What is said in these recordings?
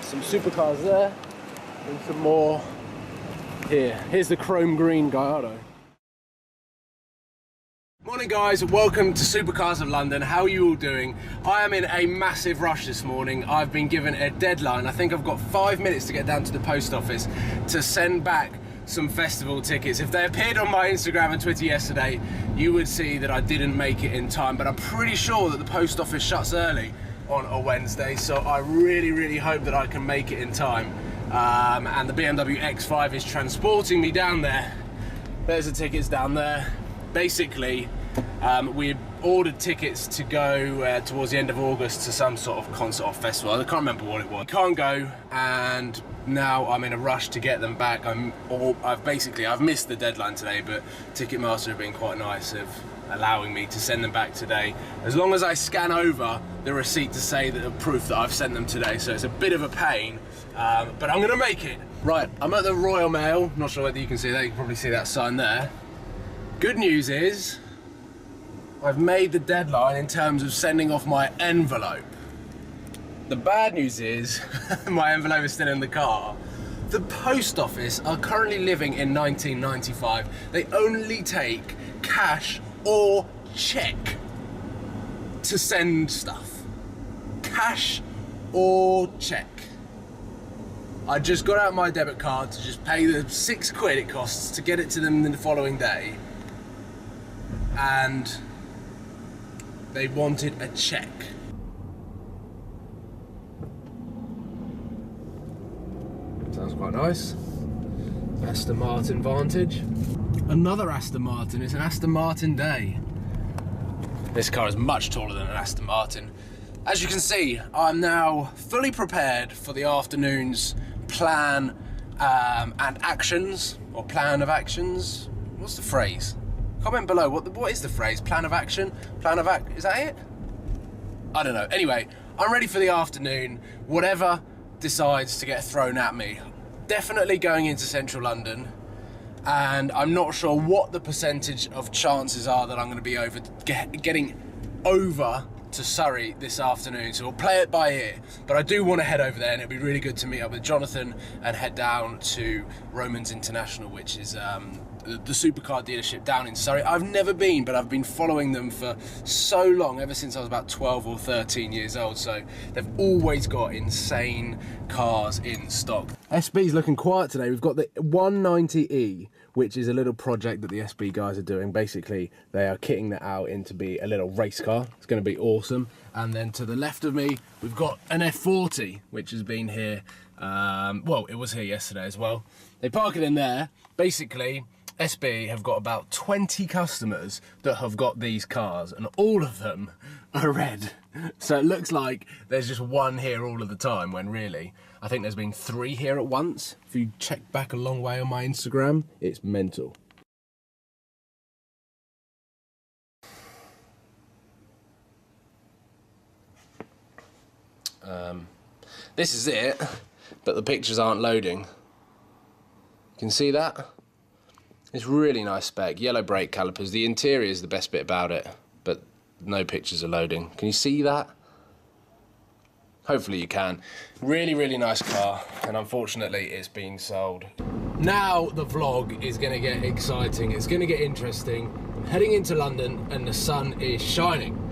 Some supercars there, and some more here. Here's the chrome green Gallardo. Morning guys, welcome to Supercars of London. How are you all doing? I am in a massive rush this morning. I've been given a deadline. I think I've got 5 minutes to get down to the post office to send back some festival tickets. If they appeared on my Instagram and Twitter yesterday, you would see that I didn't make it in time, but I'm pretty sure that the post office shuts early on a Wednesday, so I really hope that I can make it in time. And the BMW X5 is transporting me down there. There's the tickets down there. Basically, we ordered tickets to go towards the end of August to some sort of concert or festival. I can't remember what it was. Can't go, and now I'm in a rush to get them back. I've missed the deadline today, but Ticketmaster have been quite nice of allowing me to send them back today, as long as I scan over the receipt to say that the proof that I've sent them today. So it's a bit of a pain, but I'm gonna make it. Right, I'm at the Royal Mail. Not sure whether you can see that. You can probably see that sign there. Good news is, I've made the deadline in terms of sending off my envelope. The bad news is, my envelope is still in the car. The post office are currently living in 1995. They only take cash or check to send stuff. Cash or check. I just got out my debit card to just pay the £6 it costs to get it to them the following day. And they wanted a check. Sounds quite nice. Aston Martin Vantage. Another Aston Martin. It's an Aston Martin day. This car is much taller than an Aston Martin. As you can see, I'm now fully prepared for the afternoon's plan and actions, or plan of actions. What's the phrase? Comment below, what is the phrase? Plan of action? Is that it? I don't know. Anyway, I'm ready for the afternoon. Whatever decides to get thrown at me. Definitely going into central London, and I'm not sure what the percentage of chances are that I'm going to be getting over to Surrey this afternoon, so we'll play it by ear. But I do want to head over there, and it'd be really good to meet up with Jonathan and head down to Romans International, which is the supercar dealership down in Surrey. I've never been, but I've been following them for so long, ever since I was about 12 or 13 years old, so they've always got insane cars in stock. SB's looking quiet today. We've got the 190E, which is a little project that the SB guys are doing. Basically, they are kitting that out into be a little race car. It's going to be awesome. And then to the left of me, we've got an F40, which has been here, well, it was here yesterday as well. They park it in there. Basically, SB have got about 20 customers that have got these cars, and all of them are red. So it looks like there's just one here all of the time, when really, I think there's been 3 here at once. If you check back a long way on my Instagram, it's mental. This is it, but the pictures aren't loading. You can see that? It's really nice spec, yellow brake calipers. The interior is the best bit about it, but no pictures are loading. Can you see that? Hopefully you can. Really nice car, and unfortunately it's being sold. Now the vlog is gonna get exciting. It's gonna get interesting. I'm heading into London and the sun is shining.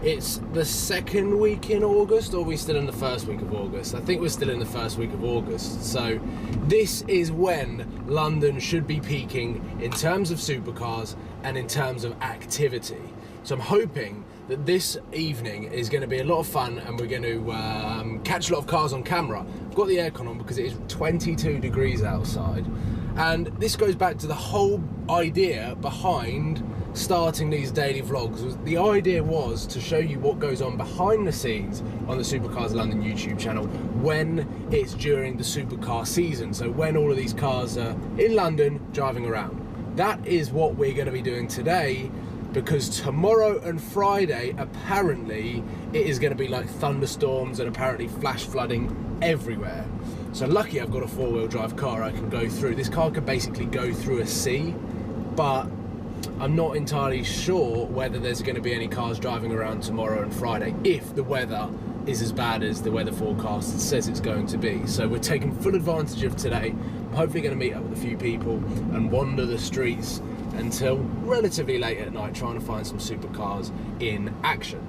It's the second week in August, or are we still in the first week of August? I think we're still in the first week of August. So this is when London should be peaking in terms of supercars and in terms of activity. So I'm hoping that this evening is going to be a lot of fun, and we're going to catch a lot of cars on camera. I've got the aircon on because it is 22 degrees outside. And this goes back to the whole idea behind starting these daily vlogs. The idea was to show you what goes on behind the scenes on the Supercars London YouTube channel when it's during the supercar season. So when all of these cars are in London driving around. That is what we're going to be doing today, because tomorrow and Friday apparently it is going to be like thunderstorms and apparently flash flooding everywhere. So lucky I've got a 4-wheel drive car I can go through. This car could basically go through a sea, but I'm not entirely sure whether there's going to be any cars driving around tomorrow and Friday if the weather is as bad as the weather forecast says it's going to be. So we're taking full advantage of today. I'm hopefully going to meet up with a few people and wander the streets until relatively late at night, trying to find some supercars in action.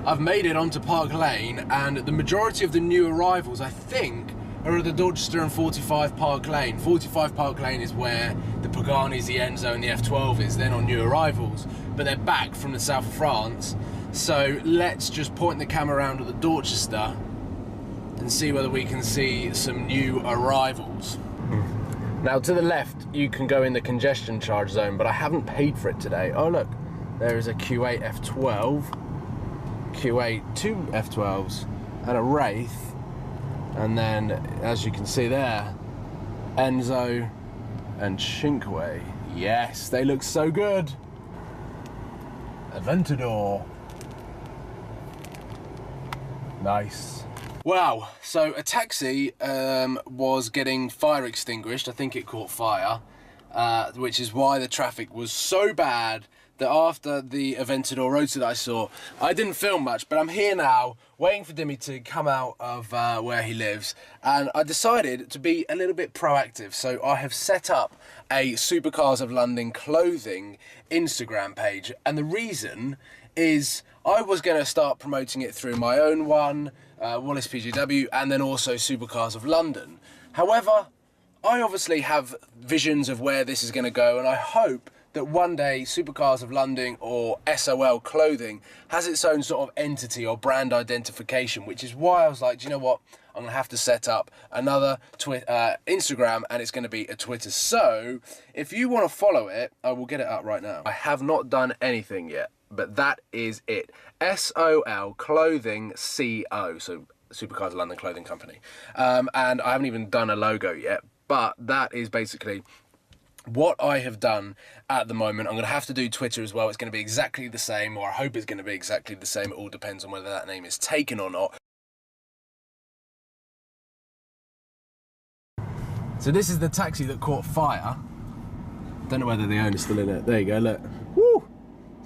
I've made it onto Park Lane, and the majority of the new arrivals, I think, are at the Dorchester and 45 Park Lane. 45 Park Lane is where the Pagani's, the Enzo and the F12 is. They're not new arrivals, but they're back from the south of France. So let's just point the camera around at the Dorchester and see whether we can see some new arrivals. Now to the left, you can go in the congestion charge zone, but I haven't paid for it today. Oh look, there is a Q8 F12, Q8 2 F12s, and a Wraith. And then, as you can see there, Enzo and Cinque. Yes, they look so good. Aventador. Nice. Wow, so a taxi was getting fire extinguished. I think it caught fire, which is why the traffic was so bad that after the Aventador Roadster that I saw, I didn't film much, but I'm here now, waiting for Dimmy to come out of where he lives, and I decided to be a little bit proactive. So I have set up a Supercars of London clothing Instagram page, and the reason is I was going to start promoting it through my own one, Wallace PGW, and then also Supercars of London. However, I obviously have visions of where this is going to go, and I hope that one day Supercars of London or SOL Clothing has its own sort of entity or brand identification, which is why I was like, do you know what? I'm going to have to set up another Instagram, and it's going to be a Twitter. So if you want to follow it, I will get it up right now. I have not done anything yet, but that is it. SOL Clothing CO, so Supercars of London Clothing Company. And I haven't even done a logo yet, but that is basically what I have done at the moment. I'm going to have to do Twitter as well. It's going to be exactly the same, or I hope it's going to be exactly the same. It all depends on whether that name is taken or not. So this is the taxi that caught fire. Don't know whether the owner's still in it. There you go, look. Woo!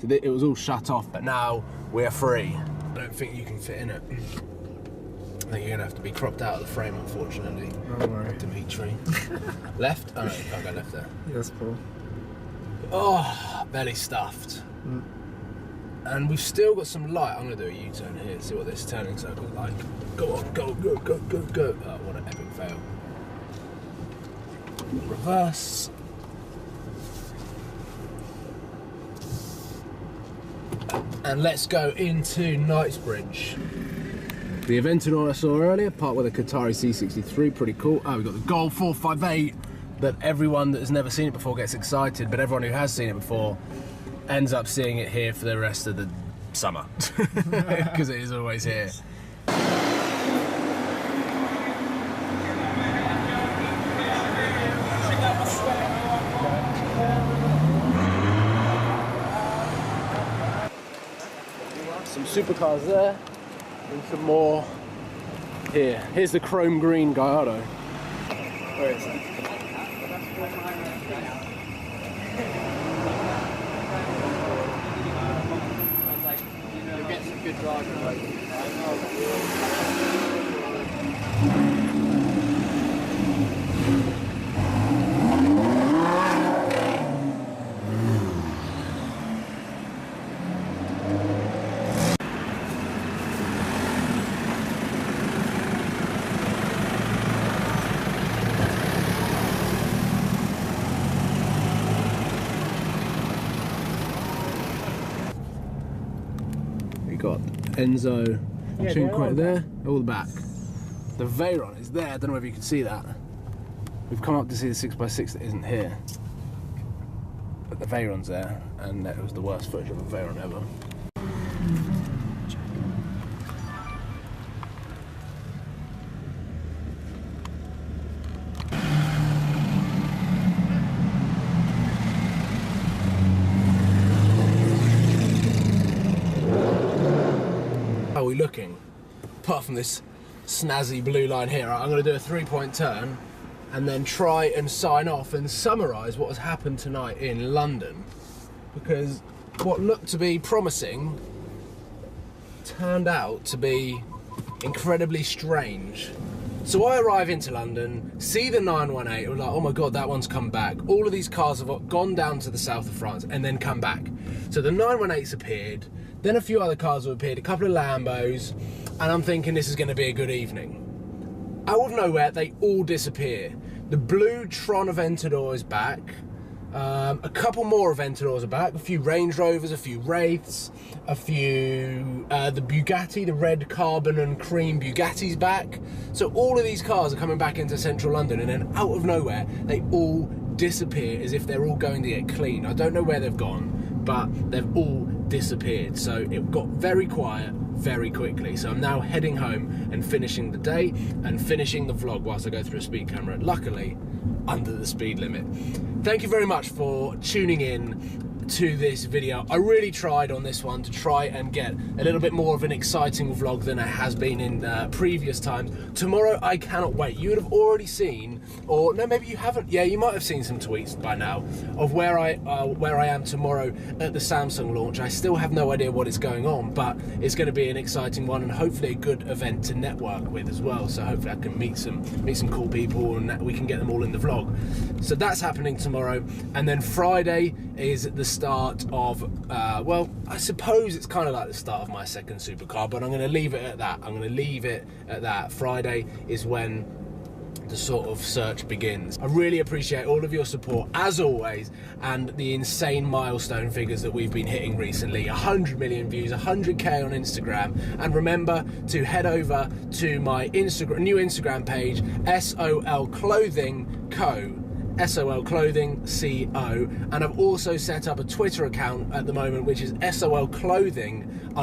So it was all shut off, but now we're free. I don't think you can fit in it. I think you're going to have to be cropped out of the frame, unfortunately. Don't worry. Dimitri. Left? Oh no, you can't go left there. Yes, Paul. Oh, belly stuffed. Mm. And we've still got some light. I'm going to do a U-turn here, see what this turning circle's like. Go on, go, go, go, go, go. Oh, what an epic fail. Reverse. And let's go into Knightsbridge. The Aventador I saw earlier, part with a Qatari C63, pretty cool. Oh, we've got the Golf 458 that everyone that has never seen it before gets excited, but everyone who has seen it before ends up seeing it here for the rest of the summer, because it is always here. Some supercars there, and some more here. Here's the chrome green Gallardo. Where is it? You'll get some good driving, right? Got Enzo, Cinque there, all the back. The Veyron is there, I don't know if you can see that. We've come up to see the 6x6 that isn't here. But the Veyron's there, and it was the worst footage of a Veyron ever. How are we looking? Apart from this snazzy blue line here, I'm going to do a 3-point turn and then try and sign off and summarise what has happened tonight in London, because what looked to be promising turned out to be incredibly strange. So I arrive into London, see the 918, I'm like, oh my God, that one's come back. All of these cars have gone down to the south of France and then come back. So the 918's appeared, then a few other cars have appeared, a couple of Lambos, and I'm thinking this is going to be a good evening. Out of nowhere, they all disappear. The blue Tron Aventador is back. A couple more Aventadors are back. A few Range Rovers, a few Wraiths, a few... the Bugatti, the red carbon and cream Bugatti's back. So all of these cars are coming back into central London, and then out of nowhere, they all disappear as if they're all going to get clean. I don't know where they've gone, but they've all disappeared. So it got very quiet very quickly. So I'm now heading home and finishing the day and finishing the vlog whilst I go through a speed camera, luckily under the speed limit. Thank you very much for tuning in to this video. I really tried on this one to try and get a little bit more of an exciting vlog than it has been in previous times. Tomorrow, I cannot wait. You would have already seen, or no, maybe you haven't. Yeah, you might have seen some tweets by now of where I am tomorrow at the Samsung launch. I still have no idea what is going on, but it's going to be an exciting one and hopefully a good event to network with as well. So hopefully I can meet some cool people and we can get them all in the vlog. So that's happening tomorrow, and then Friday is the start of, well, I suppose it's kind of like the start of my second supercar, but I'm going to leave it at that. I'm going to leave it at that. Friday is when the sort of search begins. I really appreciate all of your support, as always, and the insane milestone figures that we've been hitting recently. 100 million views, 100k on Instagram, and remember to head over to my new Instagram page, SOL Clothing Co. SOL Clothing CO, and I've also set up a Twitter account at the moment, which is SOL Clothing_Co.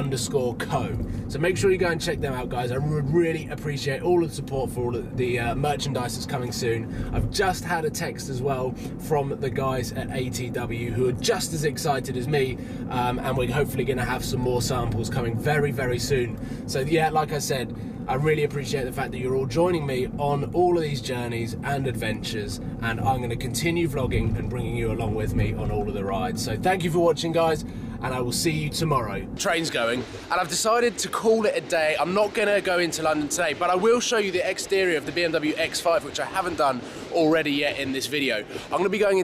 So make sure you go and check them out, guys. I would really appreciate all of the support for all of the merchandise that's coming soon. I've just had a text as well from the guys at ATW who are just as excited as me, and we're hopefully going to have some more samples coming very, very soon. So yeah, like I said, I really appreciate the fact that you're all joining me on all of these journeys and adventures, and I'm going to continue vlogging and bringing you along with me on all of the rides. So thank you for watching, guys, and I will see you tomorrow. Train's going, and I've decided to call it a day. I'm not going to go into London today, but I will show you the exterior of the BMW X5, which I haven't done already yet in this video. I'm going to be going into